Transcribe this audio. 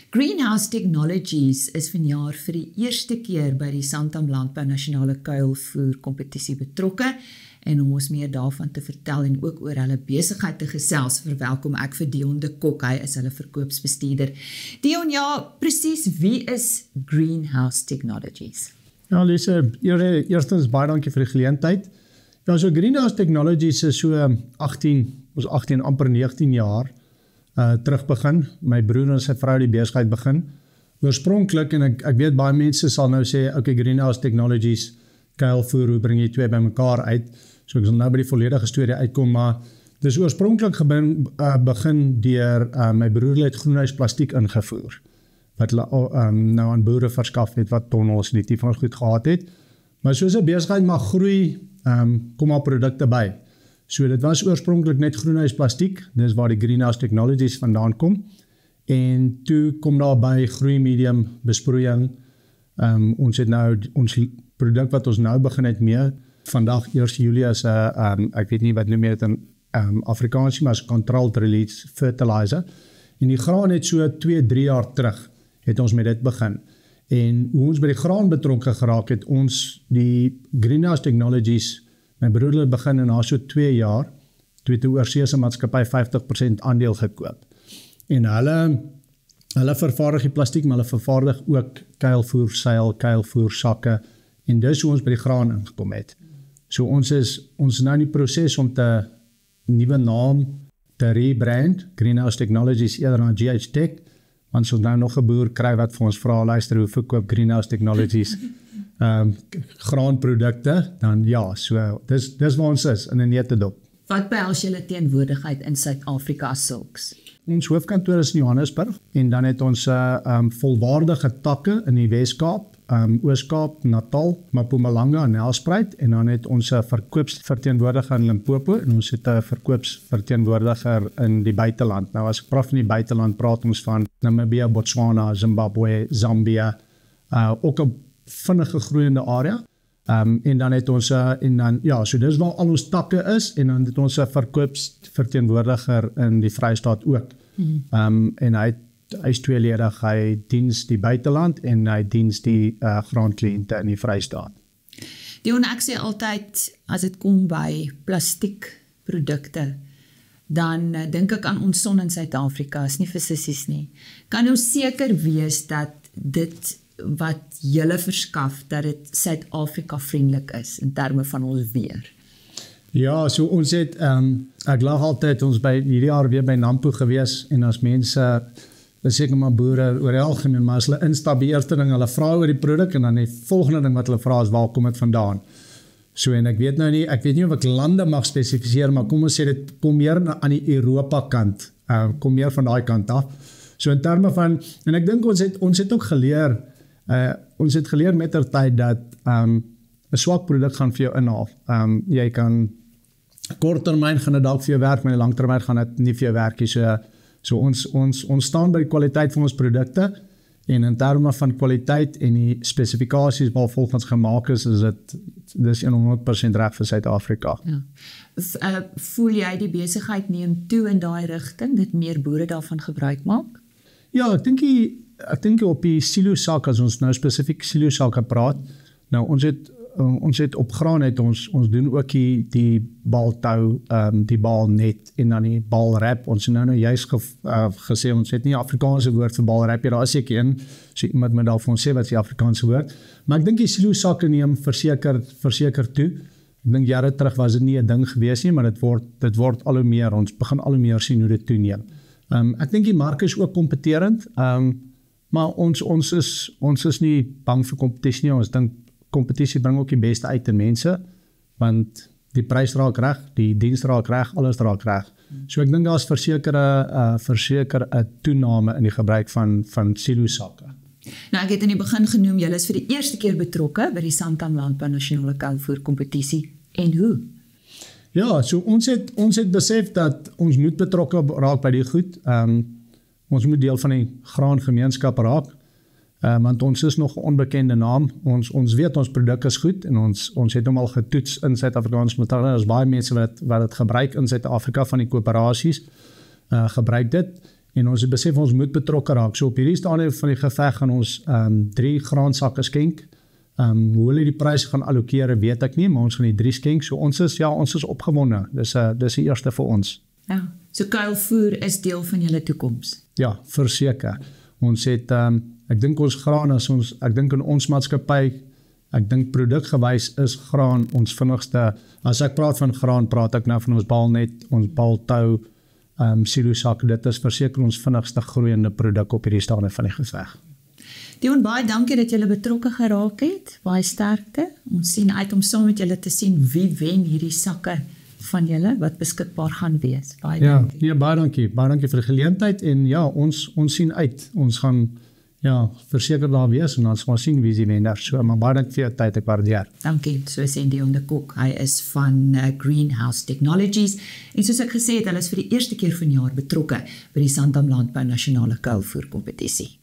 Greenhouse Technologies is vanjaar vir die eerste keer by die Santam Landbou Nasionale Kuilvoer Kompetisie betrokke en om ons meer daarvan te vertel en ook oor hulle besigheid te gesels, verwelkom ek vir Dion de Kok, hy is hulle verkoopsbestuurder. Dion, ja, presies, wie is Greenhouse Technologies? Ja, Lise, eerstens baie dankie vir die geleentheid. Ja, so Greenhouse Technologies is so 18, amper 19 jaar terug begin. My broer en sy vrou die besigheid begin. Oorspronklik, en ek weet baie mense sal nou sê, okay, Greenhouse Technologies, kuilvoer, hoe bring jy twee by mekaar uit? So ek sal nou by die volledige storie uitkom, maar dis oorspronklik begin deur my broer het groenhuis plastiek ingevoer, wat nou aan boere verskaf het, wat tonnels en die tipe van goed gehad het. Maar soos 'n besigheid mag groei, kom al produkte by. So dit was oorspronklik net groenhuis plastiek, dis waar die Greenhouse Technologies vandaan kom. En toe kom daar by groei medium besproeiing. Ons het nou ons produk wat ons nou begin het mee, vandag 1 Julie is ek weet nie wat noem jy dit in Afrikaans, maar as controlled release fertilizer. En die graan het so 2-3 jaar terug het ons met dit begin. En hoe ons by die graan betrokke geraak het, ons die Greenhouse Technologies, my broer het begin en na so 2 jaar, toe het die oorseese maatskappy 50% aandeel gekoop. En hulle vervaardig die plastiek, maar hulle vervaardig ook kuilvoer seil, kuilvoer sakke, en dis hoe ons by die graan ingekom het. So ons is nou in die proses om te nuwe naam te rebrand, Greenhouse Technologies eerder na GH Tech, want ons nou nog 'n boer kry wat vir ons vra, luister, hoe verkoop Greenhouse Technologies graanprodukte, dan ja, so dis waar ons is, in 'n neutedop. Wat behels julle teenwoordigheid in Suid-Afrika as sulks? Ons hoofkantoor is in Johannesburg, en dan het ons volwaardige takke in die Wes-Kaap, Oos-Kaap, Natal, Mpumalanga en Nelspruit, en dan het ons 'n verkoopsverteenwoordiger in Limpopo, en ons het 'n verkoopsverteenwoordiger in die buiteland. Nou as ek praat van die buiteland, praat ons van Namibia, Botswana, Zimbabwe, Zambia, ook 'n vinnige groeiende area. En dan het ons, so dis waar al ons takke is, en dan het ons 'n verkoopsverteenwoordiger in die Vrystaat ook. En hy is tweeledig, hy diens die buiteland en hy diens die graankliënte in die Vrystaat. Dion, ek sê altyd, as dit kom by plastiekprodukte, dan dink ek aan ons son in Suid-Afrika, is nie vir sissies nie. Kan ons seker wees dat dit wat julle verskaf, dat dit Suid-Afrika vriendelik is, in terme van ons weer? Ja, so ons het, ek lag altyd, ons hierdie jaar weer by Nampo gewees, en as mense, seker maar boere oor die algemeen, maar as hulle instap, die eerste ding, hulle vra oor die produk, en dan die volgende ding wat hulle vra is, waar kom dit vandaan? So, en ek weet nie of ek lande mag spesifiseer, maar kom ons sê dit, kom meer aan die Europa kant, kom meer van daai kant af. So in terme van, en ek dink ons het ook geleer, ons het geleer met der tyd dat 'n swak produk gaan vir jou inhaal. Jy kan kort termyn gaan dit dalk vir jou werk, maar in die lang termyn gaan dit nie vir jou werk nie. So ons staan by die kwaliteit van ons produkte, en in terme van kwaliteit en die spesifikasies wat volgens gemaak is dis 100% reg vir Suid-Afrika. Ja. Voel jy die besigheid neem toe in daai rigting, dat meer boere daarvan gebruik maak? Ja, ek dink op die silo-sak, as ons nou spesifiek silo-sakke praat, nou ons het op graan ons doen ook die baltou, die balnet en dan die balrap. Ons het nou juist gesê, ons het nie Afrikaanse woord vir balrap, daar is seker een, so iemand moet daar vir ons sê wat is die Afrikaanse woord, maar ek dink die silo-sakke neem verseker toe. Ek dink jare terug was dit nie 'n ding gewees nie, maar dit word al hoe meer, ons begin al hoe meer sien hoe dit toeneem. Ek dink die mark is ook kompeterend, maar ons is nie bang vir kompetisie nie, ons dink kompetisie bring ook die beste uit in mense, want die prys raak reg, die diens raak reg, alles raak reg. So ek dink daar is verseker 'n toename in die gebruik van silo-sakke. Nou ek het in die begin genoem, julle is vir die eerste keer betrokke by die Santam Landbou Nasionale Kuilvoer Kompetisie, en hoe? Ja, so ons het besef dat ons moet betrokke raak by die goed, ons moet deel van die graangemeenskap raak, want ons is nog 'n onbekende naam, ons weet ons produk is goed, en ons het hom al getoets in Suid-Afrikaanse materiaal, daar is baie mense wat dit gebruik in Suid-Afrika van die koöperasies, gebruik dit, En ons het besef ons moet betrokke raak. So op hierdie stadium van die geveg gaan ons 3 graansakke skenk. Hoe hulle die pryse gaan allokeer, weet ek nie, maar ons gaan die 3 skenk. So ons is opgewonde. Dis die eerste vir ons. Ja, so kuilvoer is deel van julle toekoms. Ja, verseker. Ons het, ek dink ons graan ek dink in ons maatskappy, ek dink produkgewys is graan ons vinnigste. As ek praat van graan, praat ek nou van ons balnet, ons baltou, silosak. Dit is verseker ons vinnigste groeiende produk op hierdie stadium van die geveg. Dion, baie dankie dat julle betrokke geraak het. Baie sterkte. Ons sien uit om saam met julle te sien wie wen hierdie sakke van julle wat beskikbaar gaan wees. Baie dankie. Ja, baie dankie. Baie dankie vir die geleentheid en ja, ons sien uit. Ons gaan verseker daar wees en ons gaan sien wie die wenner. So, maar baie dankie vir jou tyd, ek waardeer. Dankie, so sê Dion de Kok. Hy is van Greenhouse Technologies en soos ek gesê het, hulle is vir die eerste keer vanjaar betrokke by die Santam Landbou Nasionale Kuilvoer Kompetisie.